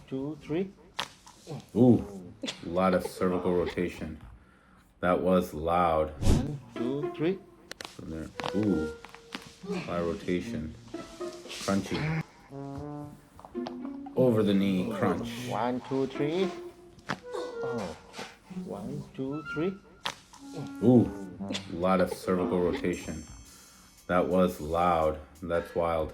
two, three. Ooh, a lot of cervical rotation. That was loud. 1, 2, 3. From there. Ooh, a lot of rotation. Crunchy. Over the knee crunch. 1, 2, 3. Oh. 1, 2, 3. Ooh, a lot of cervical rotation. That was loud. That's wild.